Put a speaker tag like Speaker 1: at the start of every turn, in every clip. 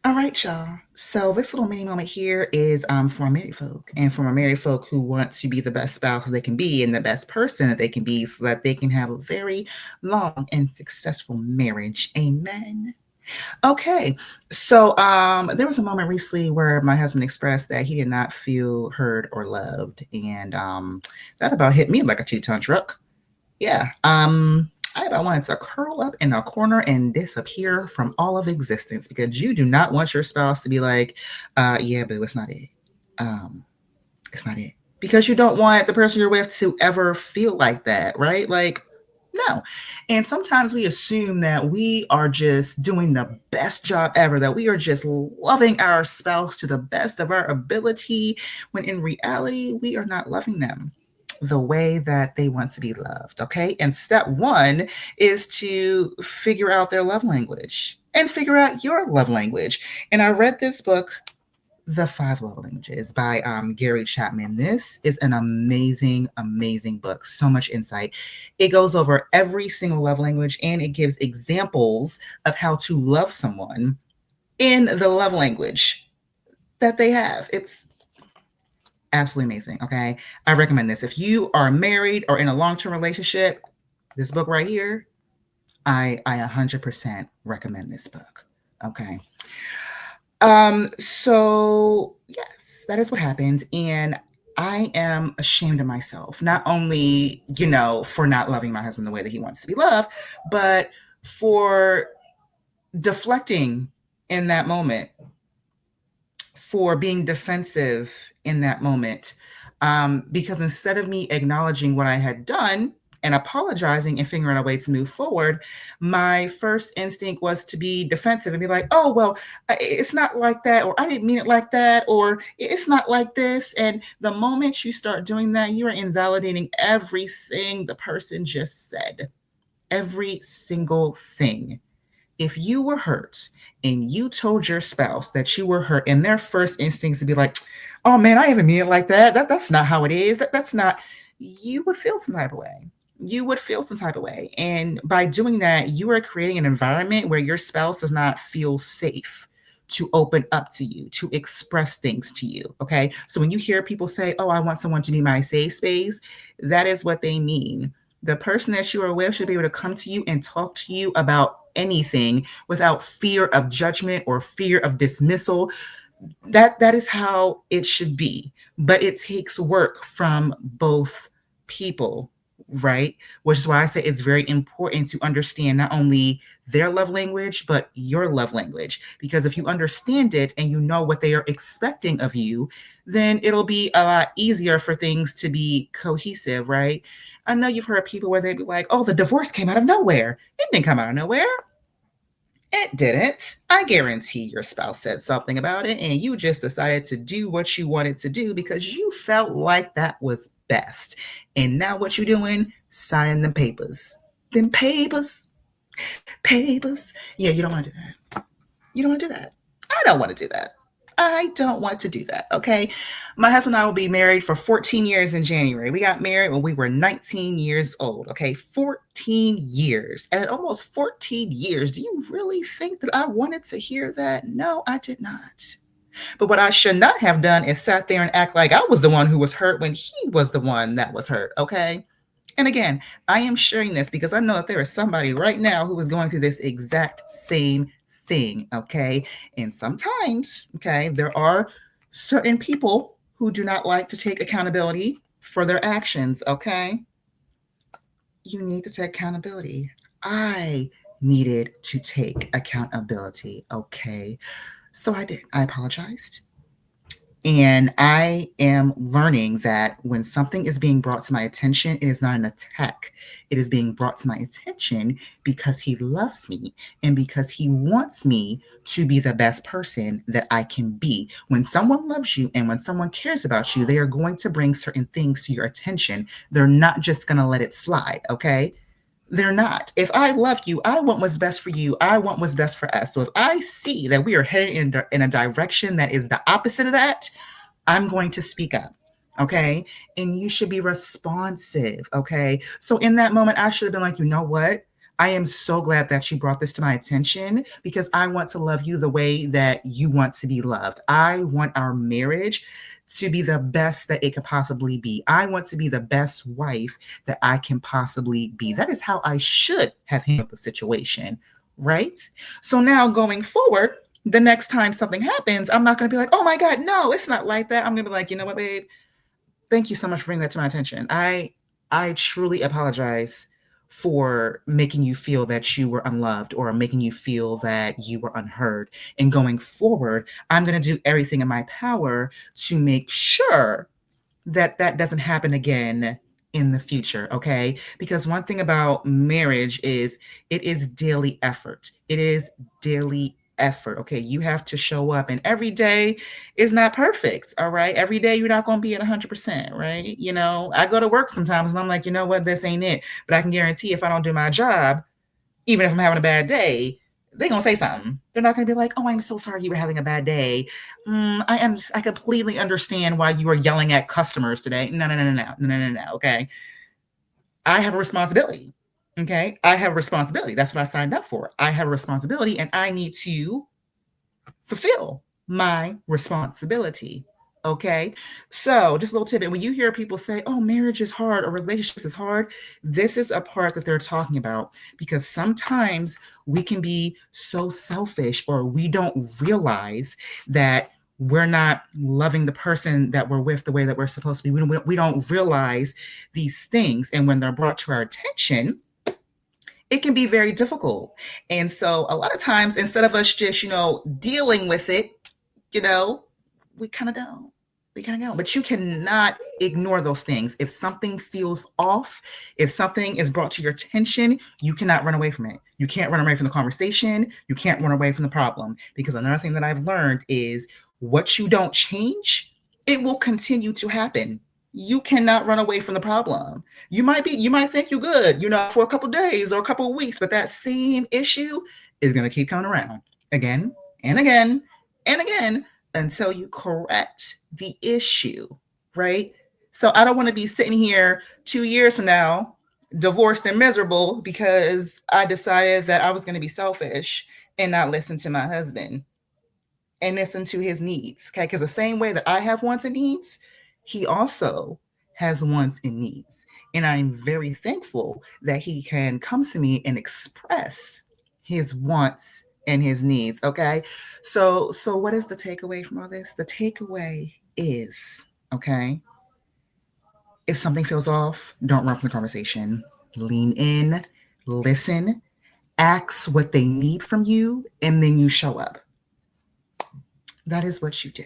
Speaker 1: All right, y'all. So this little mini moment here is for married folk, and for my married folk who want to be the best spouse they can be and the best person that they can be, so that they can have a very long and successful marriage. Amen. Okay, so there was a moment recently where my husband expressed that he did not feel heard or loved, and that about hit me like a two-ton truck. Yeah. I about wanted to curl up in a corner and disappear from all of existence because you do not want your spouse to be like, yeah, boo, it's not it. Um, it's not it. Because you don't want the person you're with to ever feel like that, right? Like, no. And sometimes we assume that we are just doing the best job ever, that we are just loving our spouse to the best of our ability, when in reality, we are not loving them the way that they want to be loved. Okay. And step one is to figure out their love language and figure out your love language. And I read this book, The Five Love Languages by Gary Chapman. This is an amazing, amazing book. So much insight. It goes over every single love language and it gives examples of how to love someone in the love language that they have. It's absolutely amazing. Okay. I recommend this. If you are married or in a long term relationship, this book right here, I 100% recommend this book. Okay. So yes, that is what happened. And I am ashamed of myself, not only, for not loving my husband the way that he wants to be loved, but for deflecting in that moment, for being defensive in that moment. Because instead of me acknowledging what I had done and apologizing and figuring out a way to move forward, my first instinct was to be defensive and be like, oh, well, it's not like that, or I didn't mean it like that, or it's not like this. And the moment you start doing that, you are invalidating everything the person just said, every single thing. If you were hurt and you told your spouse that you were hurt, and their first instincts to be like, oh man, I haven't mean it like that. That's not how it is. That's not, you would feel some type of way. You would feel some type of way. And by doing that, you are creating an environment where your spouse does not feel safe to open up to you, to express things to you. Okay. So when you hear people say, oh, I want someone to be my safe space, that is what they mean. The person that you are with should be able to come to you and talk to you about anything without fear of judgment or fear of dismissal. That is how it should be. But it takes work from both people, right? Which is why I say it's very important to understand not only their love language but your love language, because if you understand it and you know what they are expecting of you, then it'll be a lot easier for things to be cohesive, right? I know you've heard people where they'd be like, oh, the divorce came out of nowhere. It didn't come out of nowhere. It didn't. I guarantee your spouse said something about it and you just decided to do what you wanted to do because you felt like that was best. And now what you doing? Signing them papers. Them papers. Papers. Yeah, you don't want to do that. You don't want to do that. I don't want to do that. I don't want to do that. Okay. My husband and I will be married for 14 years in January. We got married when we were 19 years old. Okay. 14 years. And at almost 14 years, do you really think that I wanted to hear that? No, I did not. But what I should not have done is sat there and act like I was the one who was hurt when he was the one that was hurt. Okay. And again, I am sharing this because I know that there is somebody right now who is going through this exact same thing. Okay. And sometimes, okay, there are certain people who do not like to take accountability for their actions. Okay. You need to take accountability. I needed to take accountability. Okay. So I did. I apologized. And I am learning that when something is being brought to my attention, it is not an attack. It is being brought to my attention because he loves me and because he wants me to be the best person that I can be. When someone loves you and when someone cares about you, they are going to bring certain things to your attention. They're not just going to let it slide, okay? They're not. If I love you, I want what's best for you. I want what's best for us. So if I see that we are heading in a direction that is the opposite of that, I'm going to speak up. Okay. And you should be responsive. Okay. So in that moment, I should have been like, you know what? I am so glad that you brought this to my attention because I want to love you the way that you want to be loved. I want our marriage to be the best that it could possibly be. I want to be the best wife that I can possibly be. That is how I should have handled the situation, right? So now going forward, the next time something happens, I'm not going to be like, oh my God, no, it's not like that. I'm going to be like, you know what, babe? Thank you so much for bringing that to my attention. I truly apologize for making you feel that you were unloved or making you feel that you were unheard. And going forward, I'm going to do everything in my power to make sure that that doesn't happen again in the future, okay? Because one thing about marriage is it is daily effort. It is daily effort, okay? You have to show up, and every day is not perfect, all right? Every day you're not going to be at 100%, right? You know, I go to work sometimes and I'm like, you know what, this ain't it. But I can guarantee if I don't do my job, even if I'm having a bad day, they're gonna say something. They're not gonna be like, "Oh, I'm so sorry you were having a bad day. I completely understand why you were yelling at customers today." No, no, no, no, no, no, no, no. Okay, I have a responsibility. Okay, I have a responsibility. That's what I signed up for. I have a responsibility, and I need to fulfill my responsibility. Okay. So, just a little tidbit when you hear people say, oh, marriage is hard or relationships is hard, this is a part that they're talking about because sometimes we can be so selfish or we don't realize that we're not loving the person that we're with the way that we're supposed to be. We don't realize these things. And when they're brought to our attention, it can be very difficult. And so a lot of times, instead of us just, dealing with it, you know, we kind of don't. We kind of don't. But you cannot ignore those things. If something feels off, if something is brought to your attention, you cannot run away from it. You can't run away from the conversation. You can't run away from the problem. Because another thing that I've learned is what you don't change, it will continue to happen. You cannot run away from the problem. You might think you're good, for a couple of days or a couple of weeks, but that same issue is going to keep coming around again and again and again until you correct the issue, right? So I don't want to be sitting here 2 years from now, divorced and miserable because I decided that I was going to be selfish and not listen to my husband and listen to his needs. Okay. Because the same way that I have wants and needs, he also has wants and needs. And I'm very thankful that he can come to me and express his wants and his needs. Okay. So what is the takeaway from all this? The takeaway is, okay, if something feels off, don't run from the conversation. Lean in, listen, ask what they need from you, and then you show up. That is what you do.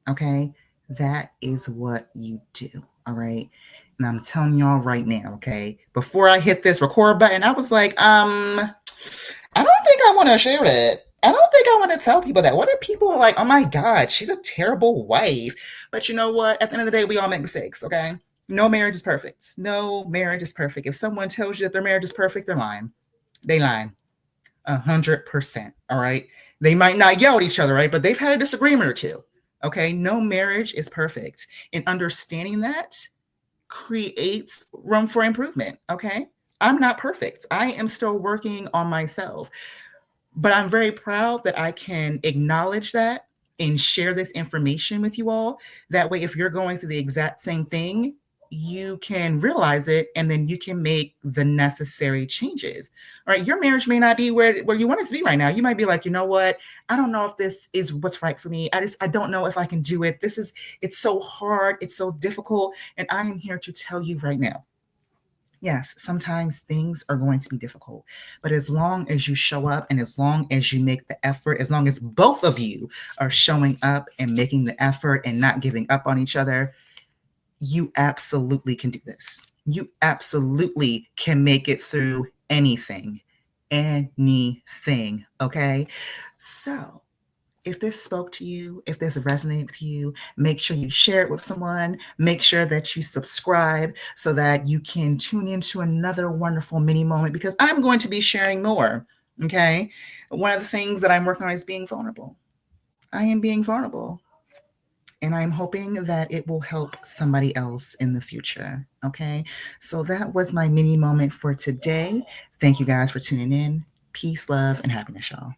Speaker 1: Okay. That is what you do. All right. And I'm telling y'all right now, okay, before I hit this record button, I was like, I don't think I want to share that. I don't think I want to tell people that. What if people are like, oh my God, she's a terrible wife? But you know what? At the end of the day, we all make mistakes, okay? No marriage is perfect. No marriage is perfect. If someone tells you that their marriage is perfect, they're lying. They lying. 100%. All right. They might not yell at each other, right? But they've had a disagreement or two. Okay. No marriage is perfect. And understanding that creates room for improvement. Okay. I'm not perfect. I am still working on myself. But I'm very proud that I can acknowledge that and share this information with you all. That way, if you're going through the exact same thing, you can realize it and then you can make the necessary changes. All right. Your marriage may not be where you want it to be right now. You might be like, you know what? I don't know if this is what's right for me. I don't know if I can do it. It's so hard. It's so difficult. And I am here to tell you right now. Yes, sometimes things are going to be difficult, but as long as you show up and as long as you make the effort, as long as both of you are showing up and making the effort and not giving up on each other, you absolutely can do this. You absolutely can make it through anything. Anything. Okay. So, if this spoke to you, if this resonated with you, make sure you share it with someone. Make sure that you subscribe so that you can tune into another wonderful mini moment because I'm going to be sharing more. Okay. One of the things that I'm working on is being vulnerable. I am being vulnerable. and I'm hoping that it will help somebody else in the future. Okay. So that was my mini moment for today. Thank you guys for tuning in. Peace, love, and happiness, y'all.